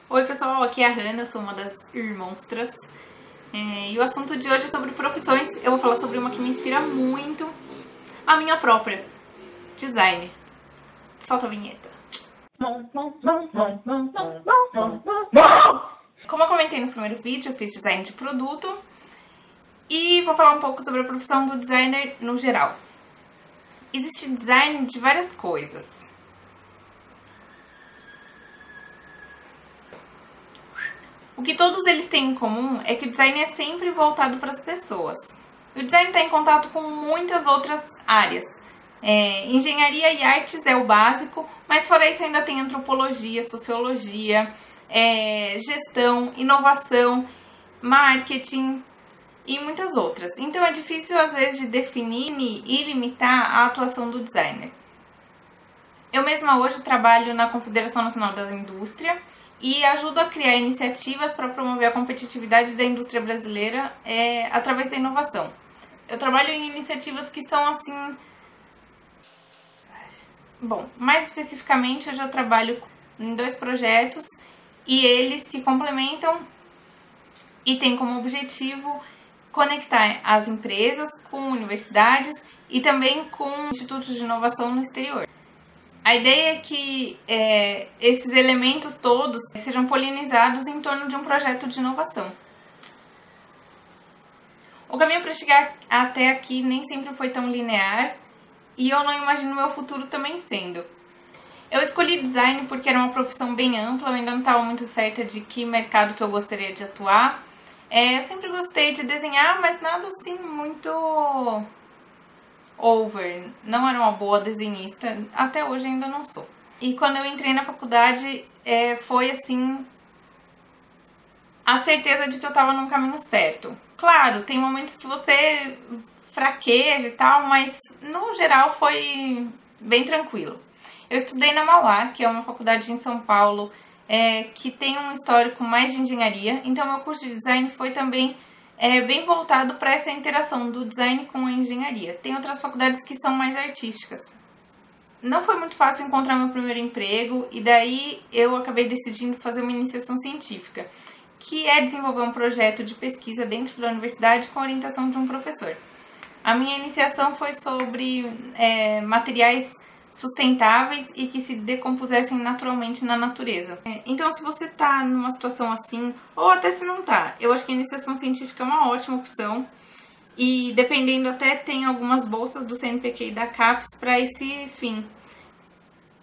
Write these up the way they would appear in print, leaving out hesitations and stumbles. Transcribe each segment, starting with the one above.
Oi pessoal, aqui é a Hannah, eu sou uma das irmãostras. E o assunto de hoje é sobre profissões. Eu vou falar sobre uma que me inspira muito, a minha própria, design. Solta a vinheta. Como eu comentei no primeiro vídeo, eu fiz design de produto e vou falar um pouco sobre a profissão do designer no geral. Existe design de várias coisas. O que todos eles têm em comum é que o design é sempre voltado para as pessoas. O design está em contato com muitas outras áreas. Engenharia e artes é o básico, mas fora isso ainda tem antropologia, sociologia, gestão, inovação, marketing e muitas outras. Então é difícil às vezes de definir e limitar a atuação do designer. Eu mesma hoje trabalho na Confederação Nacional da Indústria e ajudo a criar iniciativas para promover a competitividade da indústria brasileira através da inovação. Eu trabalho em iniciativas que são assim... Bom, mais especificamente eu já trabalho em 2 projetos e eles se complementam e têm como objetivo conectar as empresas com universidades e também com institutos de inovação no exterior. A ideia é que esses elementos todos sejam polinizados em torno de um projeto de inovação. O caminho para chegar até aqui nem sempre foi tão linear e eu não imagino meu futuro também sendo. Eu escolhi design porque era uma profissão bem ampla, eu ainda não estava muito certa de que mercado que eu gostaria de atuar. Eu sempre gostei de desenhar, mas nada assim muito... não era uma boa desenhista, até hoje ainda não sou. E quando eu entrei na faculdade, foi assim, a certeza de que eu tava no caminho certo. Claro, tem momentos que você fraqueja e tal, mas no geral foi bem tranquilo. Eu estudei na Mauá, que é uma faculdade em São Paulo, que tem um histórico mais de engenharia, então meu curso de design foi também bem voltado para essa interação do design com a engenharia. Tem outras faculdades que são mais artísticas. Não foi muito fácil encontrar meu primeiro emprego e daí eu acabei decidindo fazer uma iniciação científica, que é desenvolver um projeto de pesquisa dentro da universidade com a orientação de um professor. A minha iniciação foi sobre materiais sustentáveis e que se decompusessem naturalmente na natureza. Então, se você tá numa situação assim, ou até se não tá, eu acho que a iniciação científica é uma ótima opção e, dependendo, até tem algumas bolsas do CNPq e da CAPES para esse fim.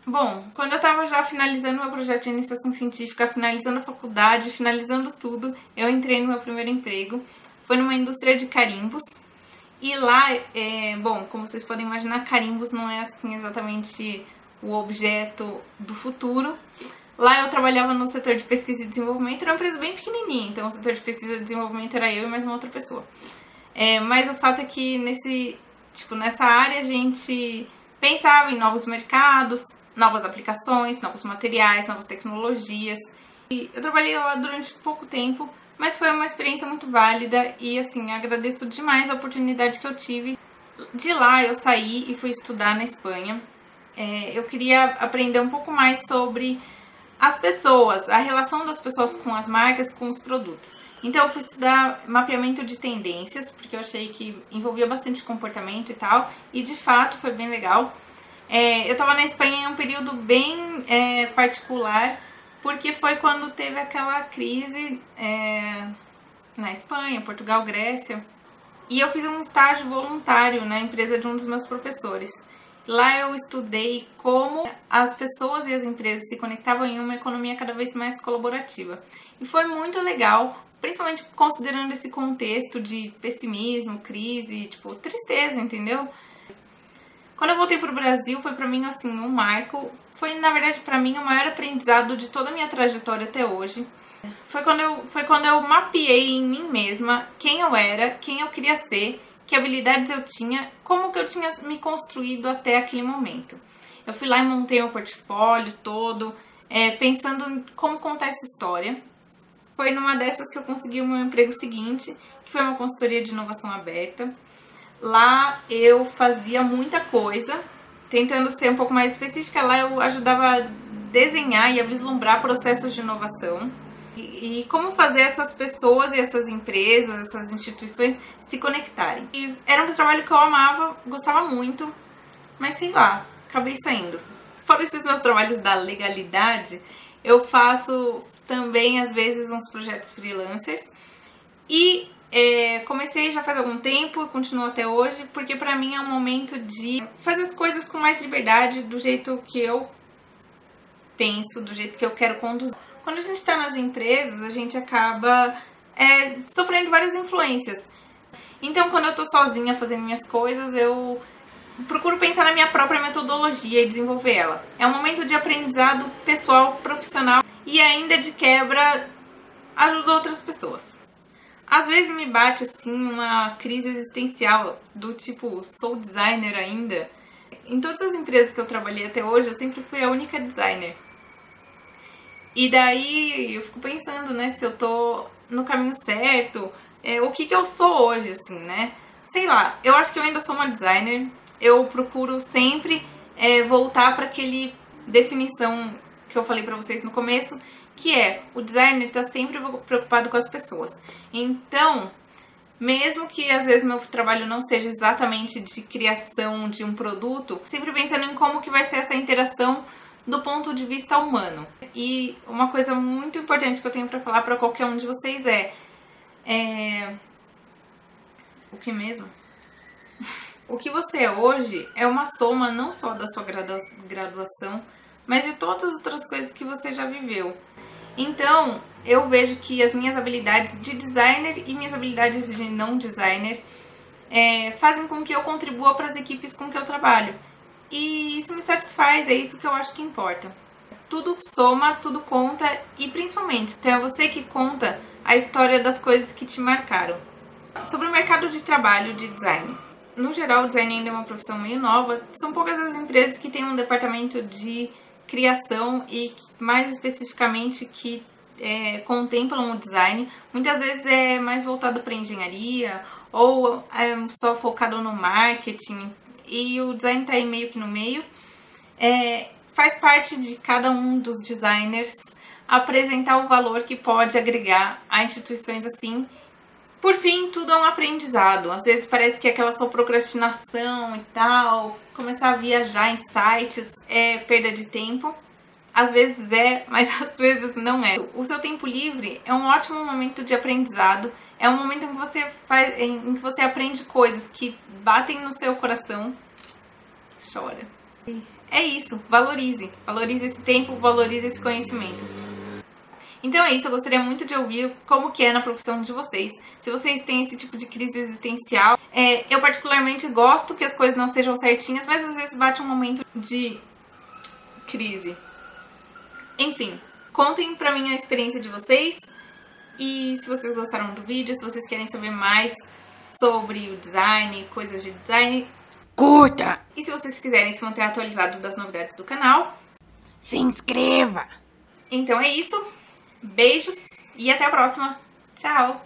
Bom, quando eu tava já finalizando meu projeto de iniciação científica, finalizando a faculdade, finalizando tudo, eu entrei no meu primeiro emprego. Foi numa indústria de carimbos. E lá, bom, como vocês podem imaginar, carimbos não é assim exatamente o objeto do futuro. Lá eu trabalhava no setor de pesquisa e desenvolvimento, era uma empresa bem pequenininha, então o setor de pesquisa e desenvolvimento era eu e mais uma outra pessoa. Mas o fato é que nessa área a gente pensava em novos mercados, novas aplicações, novos materiais, novas tecnologias. E eu trabalhei lá durante pouco tempo, mas foi uma experiência muito válida e, assim, agradeço demais a oportunidade que eu tive. De lá eu saí e fui estudar na Espanha. Eu queria aprender um pouco mais sobre as pessoas, a relação das pessoas com as marcas, com os produtos. Então eu fui estudar mapeamento de tendências, porque eu achei que envolvia bastante comportamento e tal, e de fato foi bem legal. Eu estava na Espanha em um período bem particular, porque foi quando teve aquela crise na Espanha, Portugal, Grécia. E eu fiz um estágio voluntário na empresa de um dos meus professores. Lá eu estudei como as pessoas e as empresas se conectavam em uma economia cada vez mais colaborativa. E foi muito legal, principalmente considerando esse contexto de pessimismo, crise, tristeza, entendeu? Quando eu voltei pro Brasil, foi pra mim, assim, um marco. Foi, na verdade, pra mim, o maior aprendizado de toda a minha trajetória até hoje. Foi quando eu mapeei em mim mesma quem eu era, quem eu queria ser, que habilidades eu tinha, como que eu tinha me construído até aquele momento. Eu fui lá e montei meu portfólio todo, pensando em como contar essa história. Foi numa dessas que eu consegui o meu emprego seguinte, que foi uma consultoria de inovação aberta. Lá eu fazia muita coisa, tentando ser um pouco mais específica, lá eu ajudava a desenhar e a vislumbrar processos de inovação e como fazer essas pessoas e essas empresas, essas instituições se conectarem. E era um trabalho que eu amava, gostava muito, mas sei lá, acabei saindo. Fora esses meus trabalhos da legalidade, eu faço também às vezes uns projetos freelancers e comecei já faz algum tempo e continuo até hoje, porque pra mim é um momento de fazer as coisas com mais liberdade, do jeito que eu penso, do jeito que eu quero conduzir. Quando a gente tá nas empresas, a gente acaba sofrendo várias influências. Então, quando eu tô sozinha fazendo minhas coisas, eu procuro pensar na minha própria metodologia e desenvolver ela. É um momento de aprendizado pessoal, profissional e ainda de quebra, ajuda outras pessoas. Às vezes me bate assim uma crise existencial do tipo, sou designer ainda? Em todas as empresas que eu trabalhei até hoje, eu sempre fui a única designer. E daí eu fico pensando, né, se eu tô no caminho certo, o que eu sou hoje, assim, né? Sei lá, eu acho que eu ainda sou uma designer, eu procuro sempre voltar para aquele definição que eu falei pra vocês no começo, que o designer tá sempre preocupado com as pessoas. Então, mesmo que às vezes meu trabalho não seja exatamente de criação de um produto, sempre pensando em como que vai ser essa interação do ponto de vista humano. E uma coisa muito importante que eu tenho pra falar pra qualquer um de vocês o que mesmo? O que você é hoje é uma soma não só da sua graduação, mas de todas as outras coisas que você já viveu. Então, eu vejo que as minhas habilidades de designer e minhas habilidades de não designer fazem com que eu contribua para as equipes com que eu trabalho. E isso me satisfaz, é isso que eu acho que importa. Tudo soma, tudo conta e principalmente, então é você que conta a história das coisas que te marcaram. Sobre o mercado de trabalho de design. No geral, o design ainda é uma profissão meio nova. São poucas as empresas que têm um departamento de criação e mais especificamente que contemplam o design. Muitas vezes é mais voltado para engenharia ou só focado no marketing, e o design tá aí meio que no meio. Faz parte de cada um dos designers apresentar o valor que pode agregar a instituições assim. Por fim, tudo é um aprendizado. Às vezes parece que aquela sua procrastinação e tal, começar a viajar em sites é perda de tempo. Às vezes mas às vezes não é. O seu tempo livre é um ótimo momento de aprendizado. É um momento em que você aprende coisas que batem no seu coração. Chora. É isso, valorize. Valorize esse tempo, valorize esse conhecimento. Então é isso, eu gostaria muito de ouvir como que é na profissão de vocês. Se vocês têm esse tipo de crise existencial. Eu particularmente gosto que as coisas não sejam certinhas, mas às vezes bate um momento de crise. Enfim, contem pra mim a experiência de vocês. E se vocês gostaram do vídeo, se vocês querem saber mais sobre o design, coisas de design, curta! E se vocês quiserem se manter atualizados das novidades do canal, se inscreva! Então é isso. Beijos e até a próxima. Tchau!